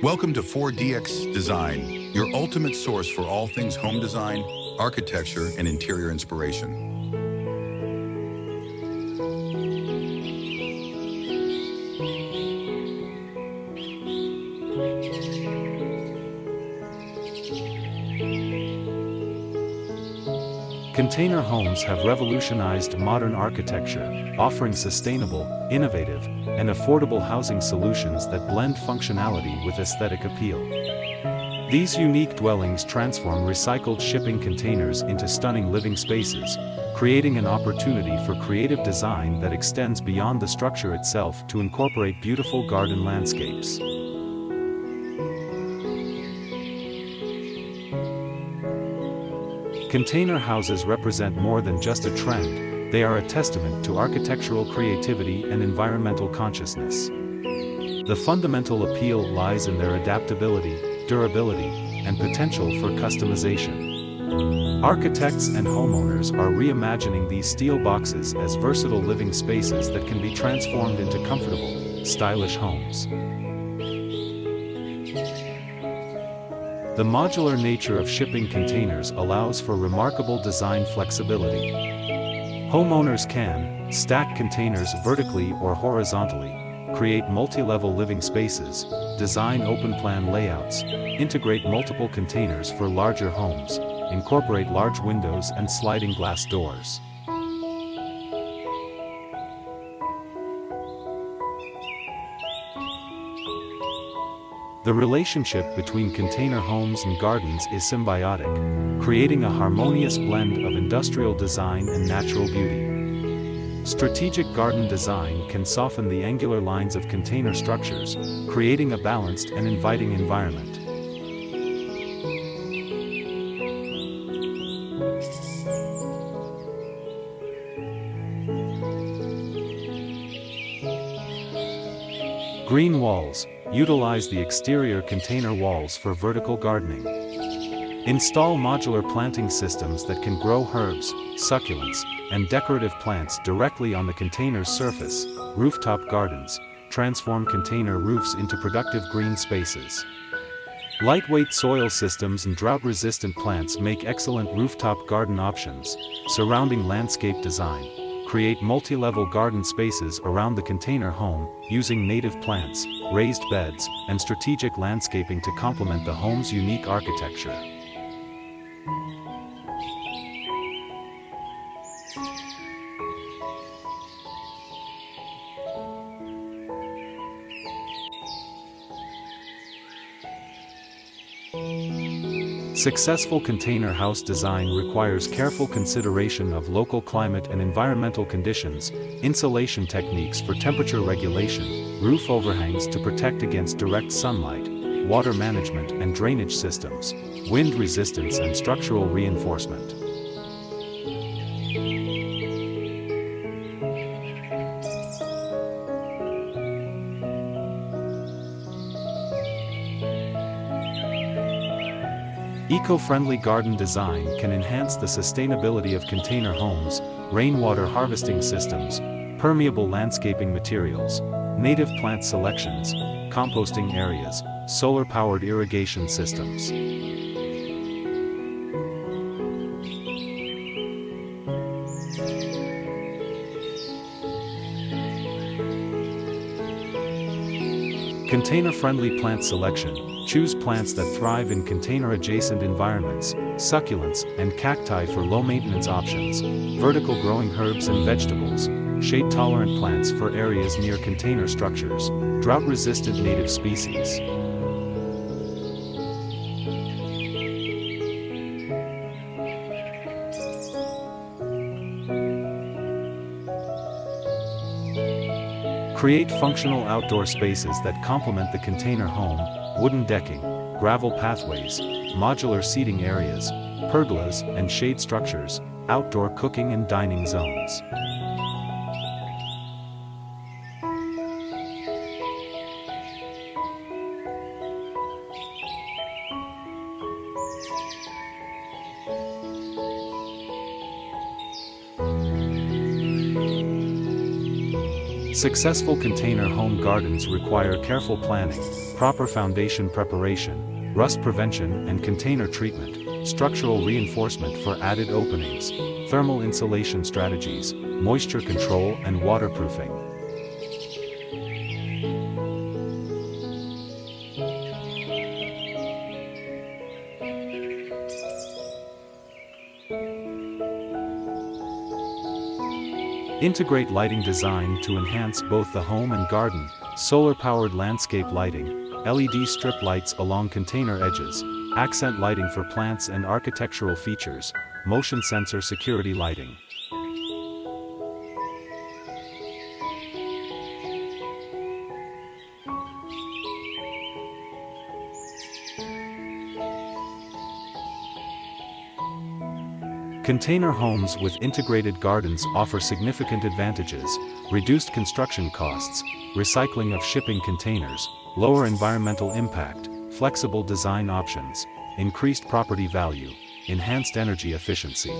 Welcome to 4DX Design, your ultimate source for all things home design, architecture, and interior inspiration. Container homes have revolutionized modern architecture, offering sustainable, innovative, and affordable housing solutions that blend functionality with aesthetic appeal. These unique dwellings transform recycled shipping containers into stunning living spaces, creating an opportunity for creative design that extends beyond the structure itself to incorporate beautiful garden landscapes. Container houses represent more than just a trend, they are a testament to architectural creativity and environmental consciousness. The fundamental appeal lies in their adaptability, durability, and potential for customization. Architects and homeowners are reimagining these steel boxes as versatile living spaces that can be transformed into comfortable, stylish homes. The modular nature of shipping containers allows for remarkable design flexibility. Homeowners can stack containers vertically or horizontally, create multi-level living spaces, design open-plan layouts, integrate multiple containers for larger homes, incorporate large windows and sliding glass doors. The relationship between container homes and gardens is symbiotic, creating a harmonious blend of industrial design and natural beauty. Strategic garden design can soften the angular lines of container structures, creating a balanced and inviting environment. Green walls. Utilize the exterior container walls for vertical gardening. Install modular planting systems that can grow herbs, succulents, and decorative plants directly on the container's surface. Rooftop gardens. Transform container roofs into productive green spaces. Lightweight soil systems and drought-resistant plants make excellent rooftop garden options. Surrounding landscape design. Create multi-level garden spaces around the container home, using native plants, raised beds, and strategic landscaping to complement the home's unique architecture. Successful container house design requires careful consideration of local climate and environmental conditions, insulation techniques for temperature regulation, roof overhangs to protect against direct sunlight, water management and drainage systems, wind resistance and structural reinforcement. Eco-friendly garden design can enhance the sustainability of container homes. Rainwater harvesting systems, permeable landscaping materials, native plant selections, composting areas, solar-powered irrigation systems. Container-friendly plant selection. Choose plants that thrive in container-adjacent environments, succulents and cacti for low-maintenance options, vertical growing herbs and vegetables, shade-tolerant plants for areas near container structures, drought-resistant native species. Create functional outdoor spaces that complement the container home. Wooden decking, gravel pathways, modular seating areas, pergolas and shade structures, outdoor cooking and dining zones. Successful container home gardens require careful planning, proper foundation preparation, rust prevention and container treatment, structural reinforcement for added openings, thermal insulation strategies, moisture control and waterproofing. Integrate lighting design to enhance both the home and garden, solar-powered landscape lighting, LED strip lights along container edges, accent lighting for plants and architectural features, motion sensor security lighting. Container homes with integrated gardens offer significant advantages: reduced construction costs, recycling of shipping containers, lower environmental impact, flexible design options, increased property value, enhanced energy efficiency.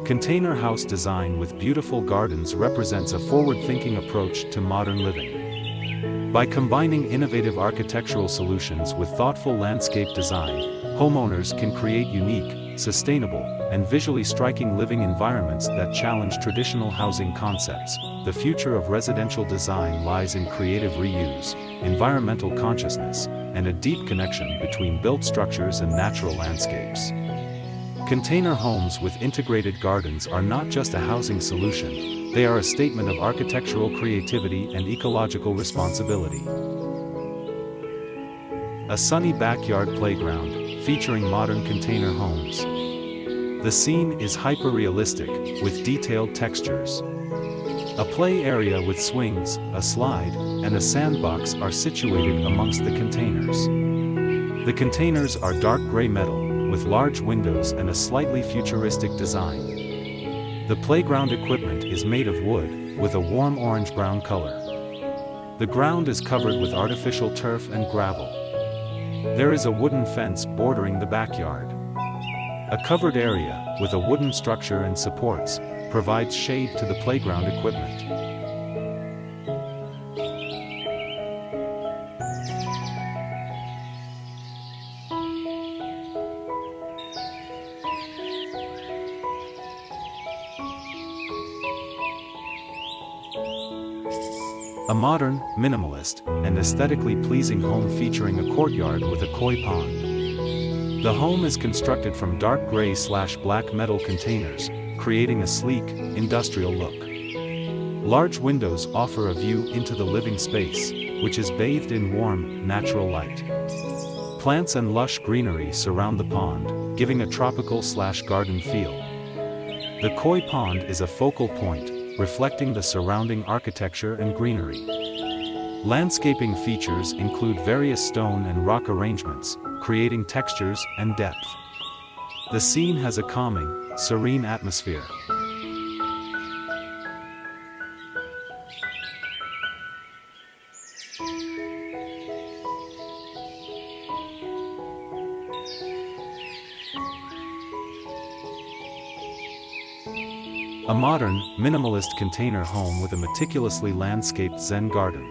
Container house design with beautiful gardens represents a forward-thinking approach to modern living. By combining innovative architectural solutions with thoughtful landscape design, homeowners can create unique, sustainable, and visually striking living environments that challenge traditional housing concepts. The future of residential design lies in creative reuse, environmental consciousness, and a deep connection between built structures and natural landscapes. Container homes with integrated gardens are not just a housing solution, they are a statement of architectural creativity and ecological responsibility. A sunny backyard playground, featuring modern container homes. The scene is hyper-realistic, with detailed textures. A play area with swings, a slide, and a sandbox are situated amongst the containers. The containers are dark gray metal, with large windows and a slightly futuristic design. The playground equipment is made of wood, with a warm orange-brown color. The ground is covered with artificial turf and gravel. There is a wooden fence bordering the backyard. A covered area, with a wooden structure and supports, provides shade to the playground equipment. A modern, minimalist, and aesthetically pleasing home featuring a courtyard with a koi pond. The home is constructed from dark gray/black metal containers, creating a sleek, industrial look. Large windows offer a view into the living space, which is bathed in warm, natural light. Plants and lush greenery surround the pond, giving a tropical/garden feel. The koi pond is a focal point, reflecting the surrounding architecture and greenery. Landscaping features include various stone and rock arrangements, creating textures and depth. The scene has a calming, serene atmosphere. A modern, minimalist container home with a meticulously landscaped Zen garden.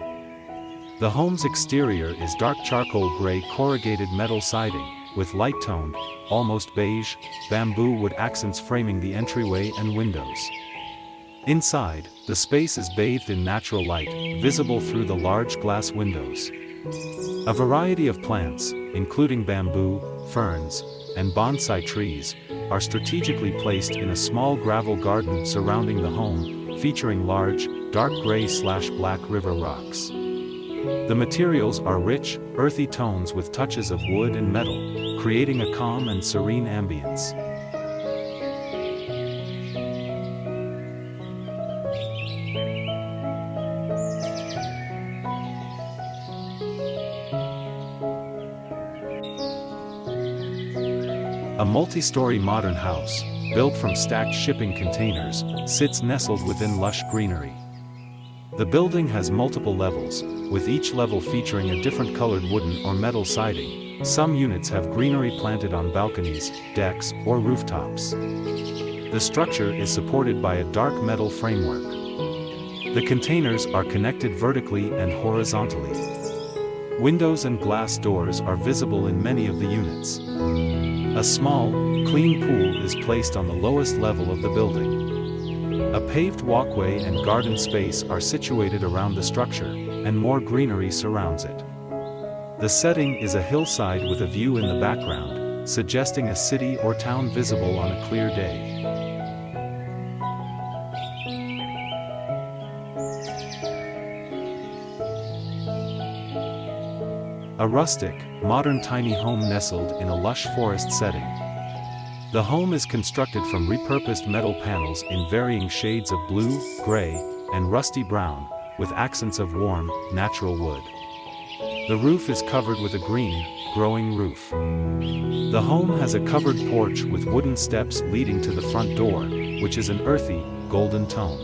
The home's exterior is dark charcoal gray corrugated metal siding, with light-toned, almost beige, bamboo wood accents framing the entryway and windows. Inside, the space is bathed in natural light, visible through the large glass windows. A variety of plants, including bamboo, ferns, and bonsai trees, are strategically placed in a small gravel garden surrounding the home, featuring large, dark gray/black river rocks. The materials are rich, earthy tones with touches of wood and metal, creating a calm and serene ambience. A multi-story modern house, built from stacked shipping containers, sits nestled within lush greenery. The building has multiple levels, with each level featuring a different colored wooden or metal siding. Some units have greenery planted on balconies, decks, or rooftops. The structure is supported by a dark metal framework. The containers are connected vertically and horizontally. Windows and glass doors are visible in many of the units. A small, clean pool is placed on the lowest level of the building. A paved walkway and garden space are situated around the structure, and more greenery surrounds it. The setting is a hillside with a view in the background, suggesting a city or town visible on a clear day. A rustic, modern tiny home nestled in a lush forest setting. The home is constructed from repurposed metal panels in varying shades of blue, gray, and rusty brown, with accents of warm, natural wood. The roof is covered with a green, growing roof. The home has a covered porch with wooden steps leading to the front door, which is an earthy, golden tone.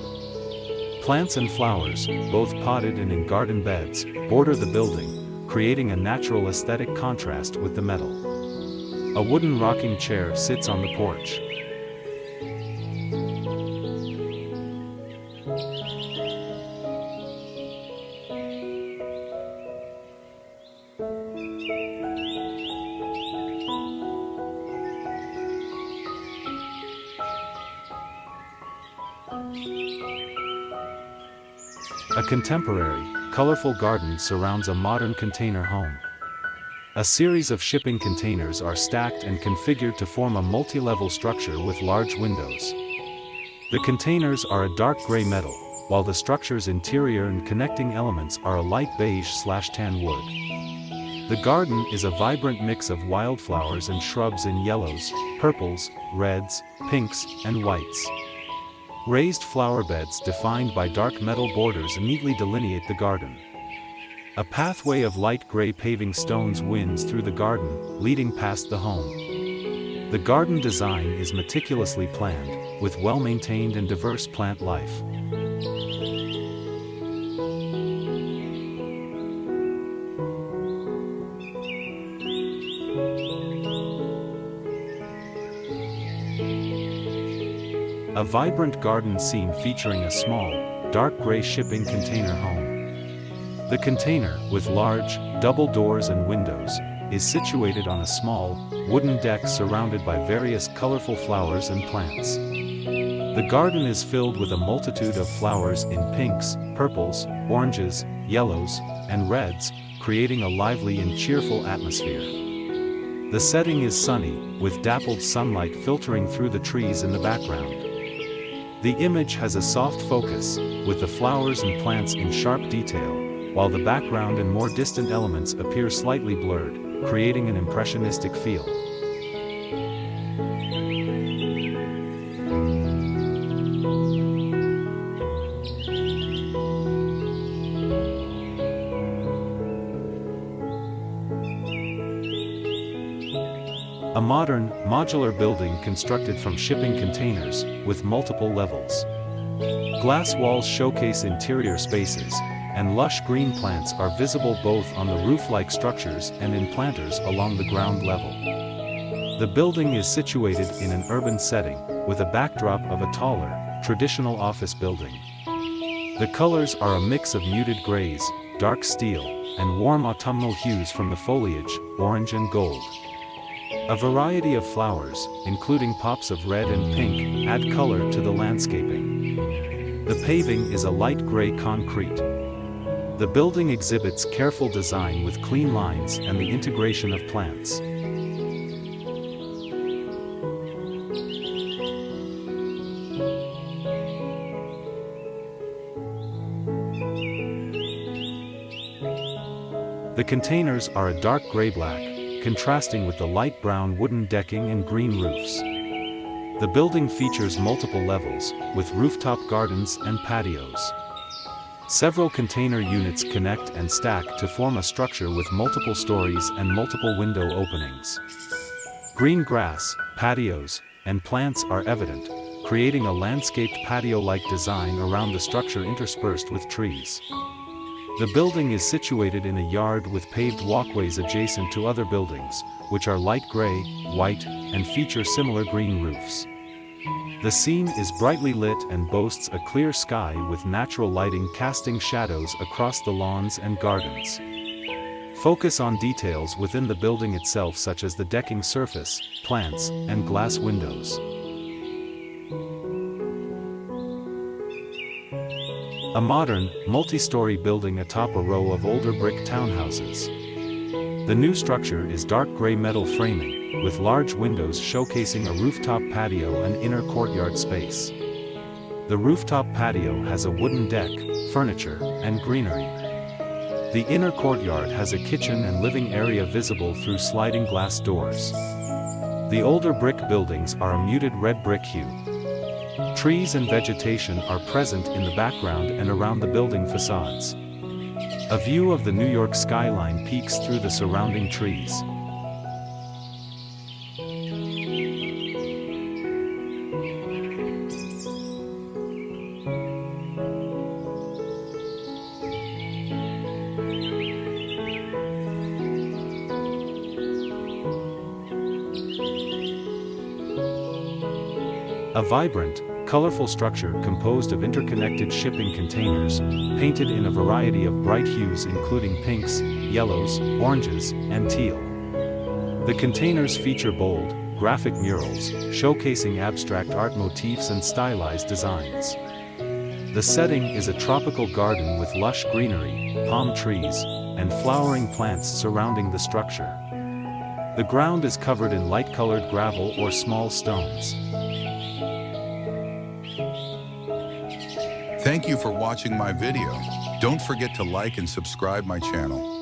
Plants and flowers, both potted and in garden beds, border the building, creating a natural aesthetic contrast with the metal. A wooden rocking chair sits on the porch. A contemporary, colorful garden surrounds a modern container home. A series of shipping containers are stacked and configured to form a multi-level structure with large windows. The containers are a dark gray metal, while the structure's interior and connecting elements are a light beige/tan wood. The garden is a vibrant mix of wildflowers and shrubs in yellows, purples, reds, pinks, and whites. Raised flower beds defined by dark metal borders neatly delineate the garden. A pathway of light gray paving stones winds through the garden, leading past the home. The garden design is meticulously planned, with well-maintained and diverse plant life. A vibrant garden scene featuring a small, dark gray shipping container home. The container, with large, double doors and windows, is situated on a small, wooden deck surrounded by various colorful flowers and plants. The garden is filled with a multitude of flowers in pinks, purples, oranges, yellows, and reds, creating a lively and cheerful atmosphere. The setting is sunny, with dappled sunlight filtering through the trees in the background. The image has a soft focus, with the flowers and plants in sharp detail, while the background and more distant elements appear slightly blurred, creating an impressionistic feel. A modern, modular building constructed from shipping containers, with multiple levels. Glass walls showcase interior spaces, and lush green plants are visible both on the roof-like structures and in planters along the ground level. The building is situated in an urban setting, with a backdrop of a taller, traditional office building. The colors are a mix of muted grays, dark steel, and warm autumnal hues from the foliage, orange and gold. A variety of flowers, including pops of red and pink, add color to the landscaping. The paving is a light gray concrete. The building exhibits careful design with clean lines and the integration of plants. The containers are a dark gray-black, contrasting with the light brown wooden decking and green roofs. The building features multiple levels, with rooftop gardens and patios. Several container units connect and stack to form a structure with multiple stories and multiple window openings. Green grass, patios, and plants are evident, creating a landscaped patio-like design around the structure interspersed with trees. The building is situated in a yard with paved walkways adjacent to other buildings, which are light gray, white, and feature similar green roofs. The scene is brightly lit and boasts a clear sky with natural lighting casting shadows across the lawns and gardens. Focus on details within the building itself such as the decking surface, plants, and glass windows. A modern, multi-story building atop a row of older brick townhouses. The new structure is dark gray metal framing, with large windows showcasing a rooftop patio and inner courtyard space. The rooftop patio has a wooden deck, furniture, and greenery. The inner courtyard has a kitchen and living area visible through sliding glass doors. The older brick buildings are a muted red brick hue. Trees and vegetation are present in the background and around the building facades. A view of the New York skyline peeks through the surrounding trees. A vibrant, colorful structure composed of interconnected shipping containers, painted in a variety of bright hues including pinks, yellows, oranges, and teal. The containers feature bold, graphic murals, showcasing abstract art motifs and stylized designs. The setting is a tropical garden with lush greenery, palm trees, and flowering plants surrounding the structure. The ground is covered in light-colored gravel or small stones. Thank you for watching my video. Don't forget to like and subscribe my channel.